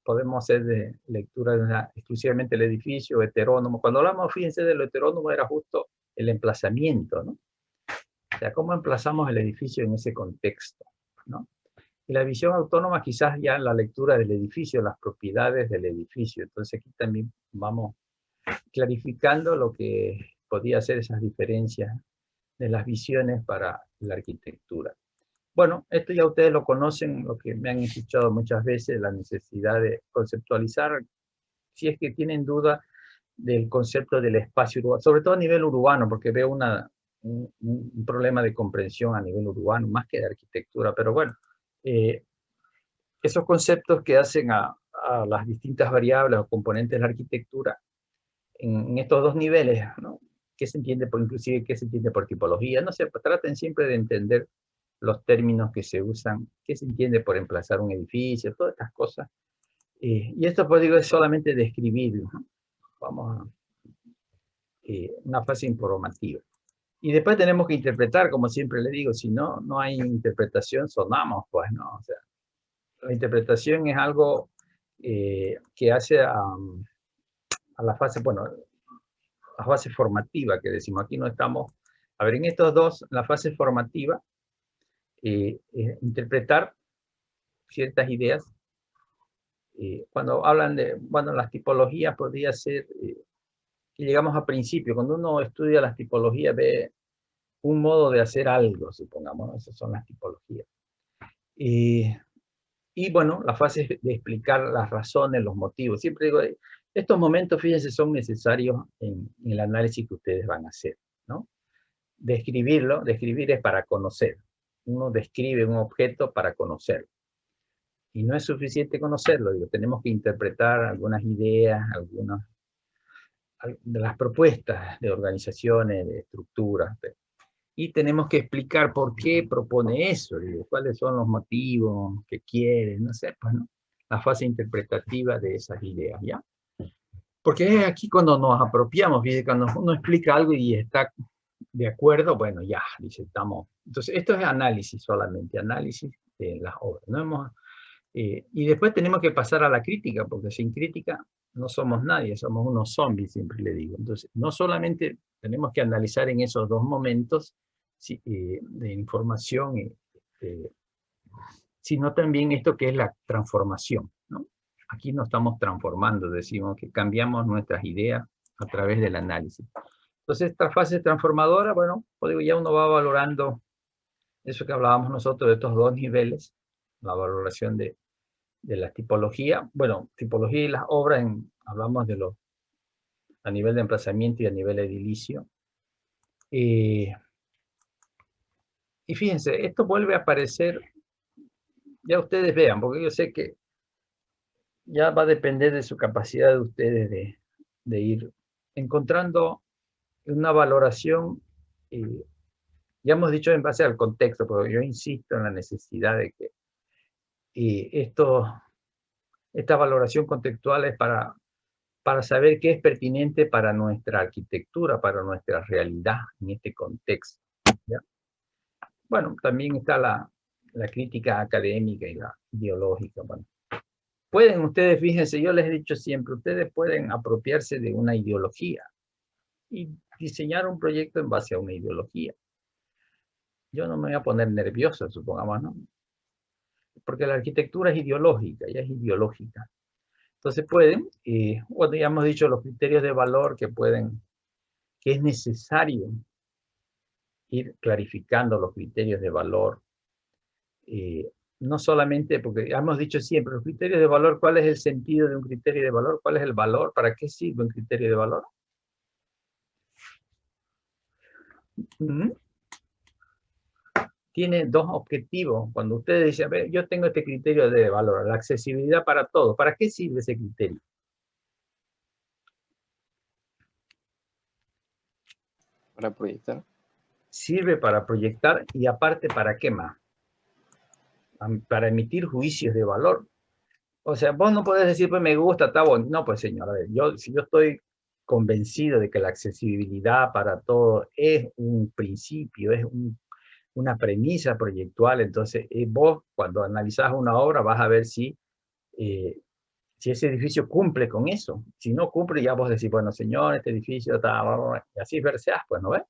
[SPEAKER 1] podemos hacer de lectura exclusivamente del edificio heterónomo. Cuando hablamos, fíjense, de lo heterónomo era justo el emplazamiento, ¿no? O sea, cómo emplazamos el edificio en ese contexto, ¿no? Y la visión autónoma quizás ya la lectura del edificio, las propiedades del edificio. Entonces aquí también vamos clarificando lo que podía ser esas diferencias de las visiones para la arquitectura. Bueno, esto ya ustedes lo conocen, lo que me han escuchado muchas veces, la necesidad de conceptualizar, si es que tienen duda del concepto del espacio urbano, sobre todo a nivel urbano, porque veo un problema de comprensión a nivel urbano, más que de arquitectura, pero bueno, esos conceptos que hacen a las distintas variables o componentes de la arquitectura, en estos dos niveles, ¿no? ¿Qué se entiende por, inclusive, qué se entiende por tipología? No sé, traten siempre de entender los términos que se usan, qué se entiende por emplazar un edificio, todas estas cosas. Y esto, pues digo, es solamente describir, ¿no? Vamos a una fase informativa. Y después tenemos que interpretar, como siempre le digo, si no, no hay interpretación, sonamos, pues, ¿no? O sea, la interpretación es algo que hace a la fase, bueno, la fase formativa que decimos. Aquí no estamos, a ver, en estos dos, la fase formativa, interpretar ciertas ideas. Cuando hablan de, bueno, las tipologías podría ser, que llegamos a principio, cuando uno estudia las tipologías ve un modo de hacer algo, supongamos, ¿no? Esas son las tipologías. Y bueno, la fase de explicar las razones, los motivos. Siempre digo, estos momentos, fíjense, son necesarios en el análisis que ustedes van a hacer, ¿no? Describirlo, describir es para conocer. Uno describe un objeto para conocerlo. Y no es suficiente conocerlo, digo, tenemos que interpretar algunas ideas, algunas de las propuestas de organizaciones, de estructuras, y tenemos que explicar por qué propone eso, digo, cuáles son los motivos que quiere, no sé, pues, ¿no? La fase interpretativa de esas ideas, ¿ya? Porque es aquí cuando nos apropiamos, ¿sí? Cuando uno explica algo y está de acuerdo, bueno, ya, dice, estamos. Entonces, esto es análisis solamente, análisis de las obras. No hemos, y después tenemos que pasar a la crítica, porque sin crítica no somos nadie, somos unos zombies, siempre le digo. Entonces, no solamente tenemos que analizar en esos dos momentos de información, sino también esto que es la transformación, ¿no? Aquí nos estamos transformando, decimos que cambiamos nuestras ideas a través del análisis. Entonces, esta fase transformadora, bueno, pues ya uno va valorando eso que hablábamos nosotros de estos dos niveles, la valoración de la tipología. Bueno, tipología y las obras, hablamos de a nivel de emplazamiento y a nivel edilicio. Y fíjense, esto vuelve a aparecer, ya ustedes vean, porque yo sé que ya va a depender de su capacidad de ustedes de ir encontrando una valoración, ya hemos dicho en base al contexto, pero yo insisto en la necesidad de que esta valoración contextual es para saber qué es pertinente para nuestra arquitectura, para nuestra realidad en este contexto, ¿ya? Bueno, también está la crítica académica y la ideológica. Bueno, pueden ustedes, fíjense, yo les he dicho siempre, ustedes pueden apropiarse de una ideología y diseñar un proyecto en base a una ideología. Yo no me voy a poner nervioso, supongamos, ¿no? Porque la arquitectura es ideológica, ya es ideológica. Entonces pueden, bueno, ya hemos dicho los criterios de valor que es necesario ir clarificando los criterios de valor. No solamente, porque hemos dicho siempre, los criterios de valor, ¿cuál es el sentido de un criterio de valor? ¿Cuál es el valor? ¿Para qué sirve un criterio de valor? Tiene dos objetivos. Cuando ustedes dicen, a ver, yo tengo este criterio de valor, la accesibilidad para todos, ¿para qué sirve ese criterio?
[SPEAKER 2] Para proyectar.
[SPEAKER 1] Sirve para proyectar y aparte, ¿para qué más? Para emitir juicios de valor. O sea, vos no podés decir, pues me gusta, está bonito. No, pues señor, a ver, si yo estoy convencido de que la accesibilidad para todos es un principio, es una premisa proyectual, entonces vos cuando analizás una obra vas a ver si ese edificio cumple con eso. Si no cumple, ya vos decís, bueno, señor, este edificio está, y así verseás, pues, ¿no ves?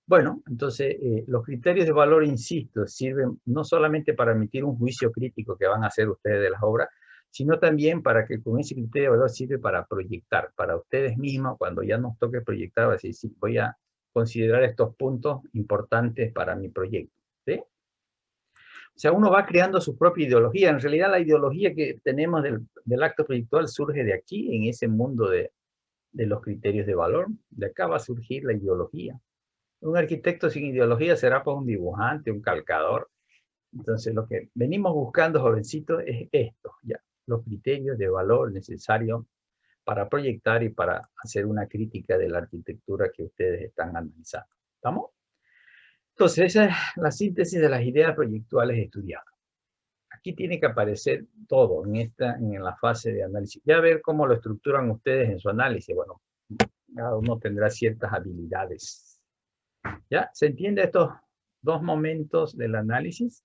[SPEAKER 1] Bueno, entonces los criterios de valor, insisto, sirven no solamente para emitir un juicio crítico que van a hacer ustedes de las obras, sino también para que con ese criterio de valor sirve para proyectar, para ustedes mismos, cuando ya nos toque proyectar, va a decir, sí, voy a considerar estos puntos importantes para mi proyecto, ¿sí? O sea, uno va creando su propia ideología. En realidad la ideología que tenemos del acto proyectual surge de aquí, en ese mundo de los criterios de valor. De acá va a surgir la ideología. Un arquitecto sin ideología será pues un dibujante, un calcador. Entonces lo que venimos buscando, jovencitos, es esto, ya, los criterios de valor necesarios para proyectar y para hacer una crítica de la arquitectura que ustedes están analizando. ¿Estamos? Entonces esa es la síntesis de las ideas proyectuales estudiadas. Aquí tiene que aparecer todo en la fase de análisis. Ya ver cómo lo estructuran ustedes en su análisis. Bueno, cada uno tendrá ciertas habilidades. ¿Ya? ¿Se entiende estos dos momentos del análisis?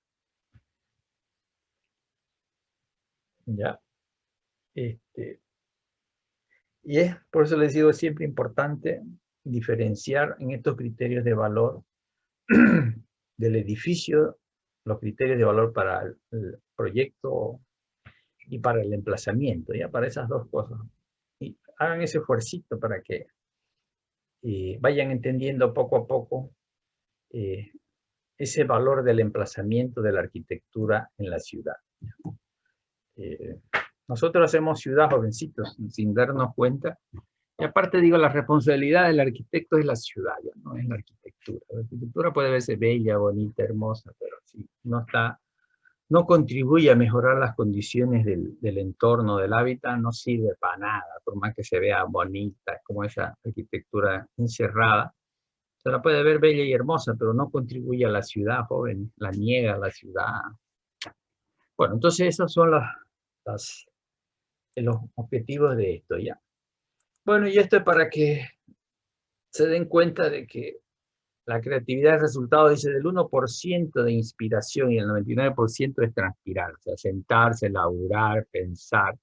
[SPEAKER 1] ¿Ya? Y es, por eso les digo, siempre importante diferenciar en estos criterios de valor del edificio, los criterios de valor para el proyecto y para el emplazamiento, ¿ya? Para esas dos cosas. Y hagan ese esfuercito para que vayan entendiendo poco a poco ese valor del emplazamiento de la arquitectura en la ciudad. Nosotros hacemos ciudad, jovencitos, sin darnos cuenta. Y aparte digo, la responsabilidad del arquitecto es la ciudad, ya no es la arquitectura. La arquitectura puede verse bella, bonita, hermosa, pero si no contribuye a mejorar las condiciones del entorno, del hábitat, no sirve para nada, por más que se vea bonita, como esa arquitectura encerrada. Se la puede ver bella y hermosa, pero no contribuye a la ciudad, joven, la niega a la ciudad. Bueno, entonces esos son los objetivos de esto, ¿ya? Bueno, y esto es para que se den cuenta de que la creatividad es resultado, dice, del 1% de inspiración y el 99% es transpirar, o sea, sentarse, laburar, pensar.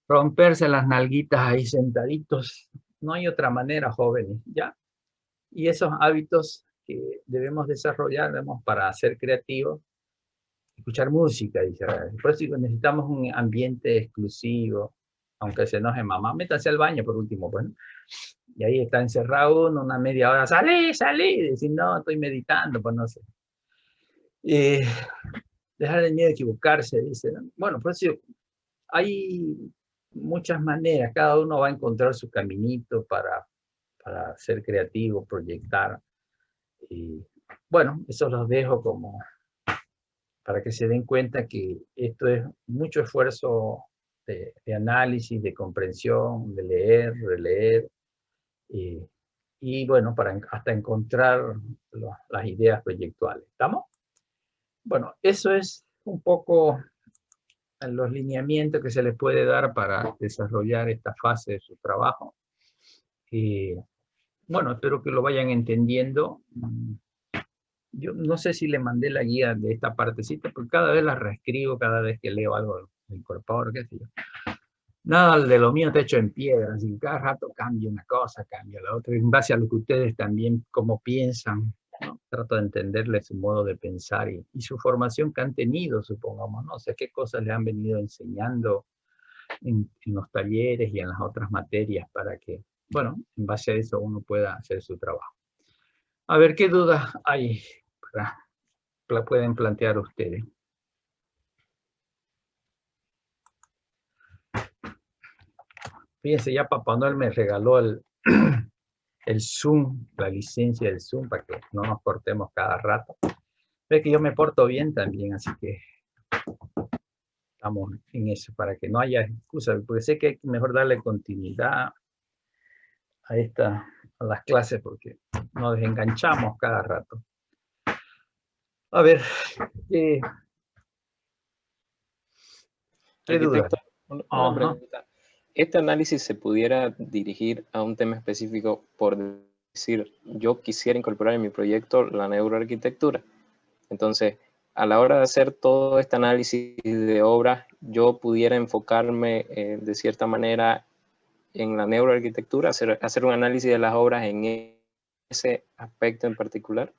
[SPEAKER 1] romperse las nalguitas ahí sentaditos. No hay otra manera, jóvenes, ¿ya? Y esos hábitos que debemos desarrollar para ser creativos, escuchar música, dice. Por eso necesitamos un ambiente exclusivo, aunque se enoje mamá, métanse al baño por último, pues, ¿no? Y ahí está encerrado uno una media hora, salí, y decir, no, estoy meditando, pues no sé. Dejar de miedo a equivocarse, dice, ¿no? Bueno, pues hay muchas maneras, cada uno va a encontrar su caminito para ser creativo, proyectar. Y bueno, eso los dejo como para que se den cuenta que esto es mucho esfuerzo de análisis, de comprensión, de leer, releer, y bueno, para hasta encontrar las ideas proyectuales. ¿Estamos? Bueno, eso es un poco los lineamientos que se les puede dar para desarrollar esta fase de su trabajo. Bueno, espero que lo vayan entendiendo. Yo no sé si le mandé la guía de esta partecita, porque cada vez la reescribo, cada vez que leo algo, lo incorporo, qué sé yo. Nada de lo mío está hecho en piedra, así que cada rato cambio una cosa, cambio la otra, en base a lo que ustedes también, cómo piensan, ¿no? Trato de entenderles su modo de pensar y su formación que han tenido, supongamos, ¿no? O sea, qué cosas les han venido enseñando en los talleres y en las otras materias para que, bueno, en base a eso uno pueda hacer su trabajo. A ver, ¿qué dudas hay? La pueden plantear ustedes. Fíjense, ya Papá Noel me regaló el Zoom, la licencia del Zoom, para que no nos cortemos cada rato. Ve que yo me porto bien también, así que estamos en eso, para que no haya excusas, porque sé que hay que mejor darle continuidad a las clases, porque nos desenganchamos cada rato. A ver, ¿qué dudas?
[SPEAKER 2] Una pregunta. ¿Este análisis se pudiera dirigir a un tema específico, por decir, yo quisiera incorporar en mi proyecto la neuroarquitectura? Entonces, a la hora de hacer todo este análisis de obras, yo pudiera enfocarme de cierta manera en la neuroarquitectura, hacer un análisis de las obras en ese aspecto en particular.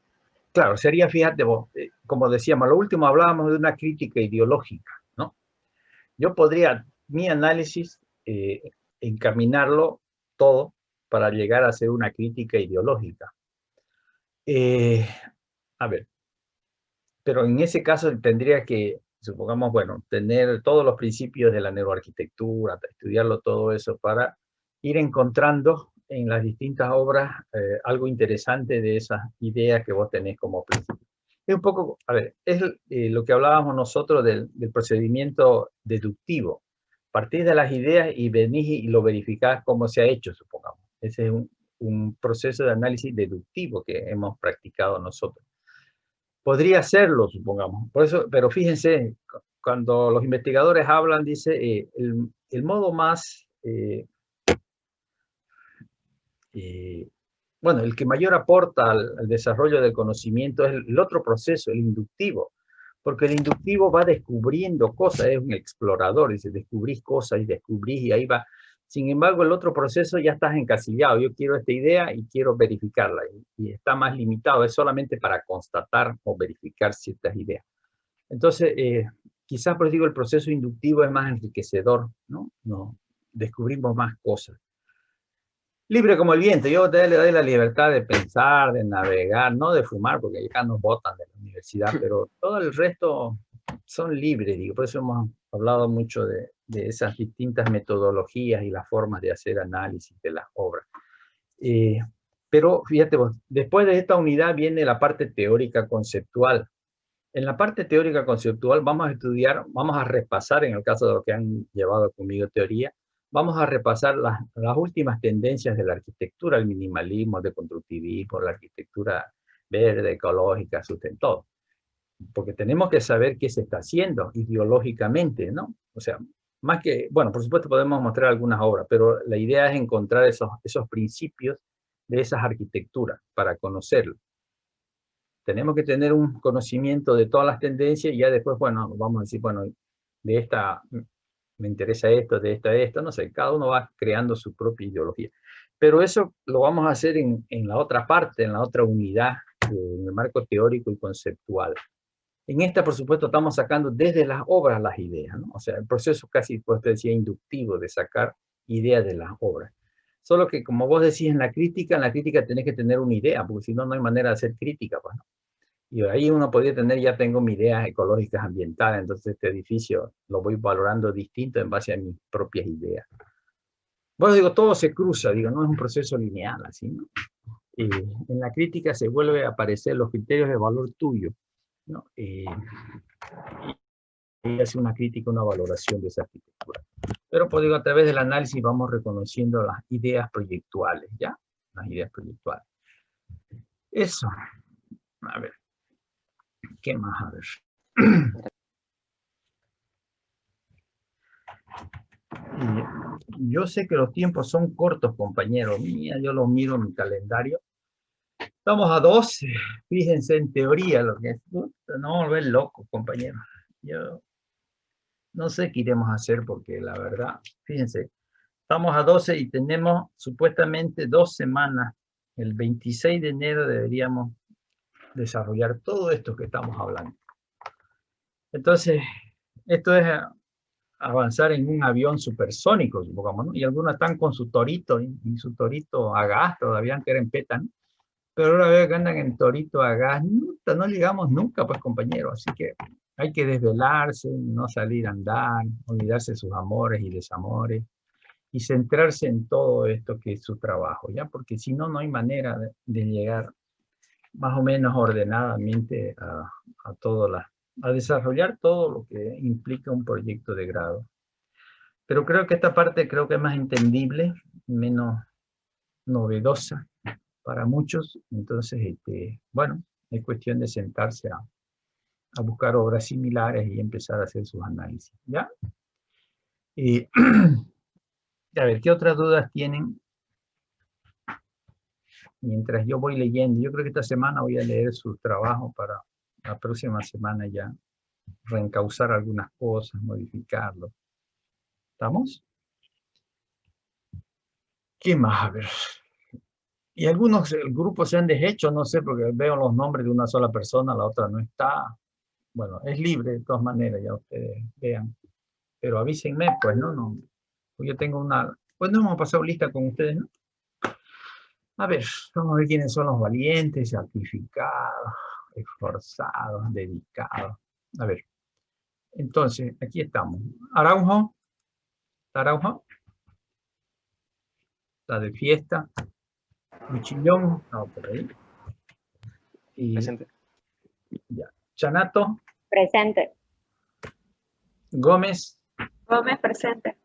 [SPEAKER 1] Claro, sería, fíjate vos, como decíamos, lo último hablábamos de una crítica ideológica, ¿no? Yo podría, mi análisis, encaminarlo todo para llegar a hacer una crítica ideológica. A ver, pero en ese caso tendría que, supongamos, bueno, tener todos los principios de la neuroarquitectura, estudiarlo todo eso para ir encontrando en las distintas obras algo interesante de esas ideas que vos tenés como principio. Es un poco, a ver, es lo que hablábamos nosotros del procedimiento deductivo. Partís de las ideas y venís y lo verificás cómo se ha hecho, supongamos. Ese es un proceso de análisis deductivo que hemos practicado nosotros. Podría serlo, supongamos. Por eso, pero fíjense, cuando los investigadores hablan, dice, el modo más, bueno, el que mayor aporta al desarrollo del conocimiento es el otro proceso, el inductivo. Porque el inductivo va descubriendo cosas, es un explorador, dice, descubrís cosas y descubrís y ahí va. Sin embargo, el otro proceso ya estás encasillado. Yo quiero esta idea y quiero verificarla. Y está más limitado, es solamente para constatar o verificar ciertas ideas. Entonces, quizás por eso digo, el proceso inductivo es más enriquecedor, ¿no? Descubrimos más cosas. Libre como el viento, yo le doy la libertad de pensar, de navegar, no de fumar, porque acá nos botan de la universidad, pero todo el resto son libres, digo, por eso hemos hablado mucho de esas distintas metodologías y las formas de hacer análisis de las obras. Pero fíjate vos, después de esta unidad viene la parte teórica conceptual. En la parte teórica conceptual vamos a estudiar, vamos a repasar, en el caso de los que han llevado conmigo teoría, vamos a repasar las últimas tendencias de la arquitectura, el minimalismo, el deconstructivismo, la arquitectura verde, ecológica, sustentable. Porque tenemos que saber qué se está haciendo ideológicamente, ¿no? O sea, más que, bueno, por supuesto podemos mostrar algunas obras, pero la idea es encontrar esos principios de esas arquitecturas para conocerlo. Tenemos que tener un conocimiento de todas las tendencias y ya después, bueno, vamos a decir, bueno, de esta me interesa esto, de esto a esto, no sé, cada uno va creando su propia ideología. Pero eso lo vamos a hacer en la otra parte, en la otra unidad, en el marco teórico y conceptual. En esta, por supuesto, estamos sacando desde las obras las ideas, ¿no? O sea, el proceso casi, pues usted decía, inductivo de sacar ideas de las obras. Solo que, como vos decís, en la crítica tenés que tener una idea, porque si no, no hay manera de hacer crítica, pues, ¿no? Y ahí uno podría tener, ya tengo mis ideas ecológicas, ambientales, entonces este edificio lo voy valorando distinto en base a mis propias ideas. Bueno, digo, todo se cruza, digo, no es un proceso lineal, así, ¿no? En la crítica se vuelve a aparecer los criterios de valor tuyo, ¿no? Y hace una crítica, una valoración de esa arquitectura. Pero, pues digo, a través del análisis vamos reconociendo las ideas proyectuales, ¿ya? Las ideas proyectuales. Eso. A ver. ¿Qué más? A ver. Yo sé que los tiempos son cortos, compañeros. Mira, yo lo miro en mi calendario. Estamos a 12. Fíjense en teoría lo que es. No volver loco, compañeros. Yo no sé qué iremos a hacer porque la verdad, fíjense, estamos a 12 y tenemos supuestamente 2 semanas. El 26 de enero deberíamos desarrollar todo esto que estamos hablando. Entonces, esto es avanzar en un avión supersónico, supongamos, ¿no? Y algunos están con su torito, y su torito a gas, todavía que eran PETA, ¿no? Pero ahora veo que andan en torito a gas, no llegamos nunca, pues, compañeros, así que hay que desvelarse, no salir a andar, olvidarse de sus amores y desamores, y centrarse en todo esto que es su trabajo, ¿ya? Porque si no, no hay manera de llegar más o menos ordenadamente a a desarrollar todo lo que implica un proyecto de grado. Pero creo que esta parte creo que es más entendible, menos novedosa para muchos. Entonces, bueno, es cuestión de sentarse a buscar obras similares y empezar a hacer sus análisis, ¿ya? Y, a ver, ¿qué otras dudas tienen? Mientras yo voy leyendo, yo creo que esta semana voy a leer su trabajo para la próxima semana ya reencauzar algunas cosas, modificarlo. ¿Estamos? ¿Qué más? A ver. Y algunos grupos se han deshecho, no sé, porque veo los nombres de una sola persona, la otra no está. Bueno, es libre de todas maneras, ya ustedes vean. Pero avísenme, pues, ¿no? Yo tengo una... Pues no hemos pasado lista con ustedes, ¿no? A ver, vamos a ver quiénes son los valientes, sacrificados, esforzados, dedicados. A ver, entonces, aquí estamos. Araujo. Araujo. Está de fiesta. Michillón. No, por ahí. Y,
[SPEAKER 2] Presente.
[SPEAKER 1] ya. Chanato.
[SPEAKER 4] Presente.
[SPEAKER 1] Gómez.
[SPEAKER 4] Gómez, presente.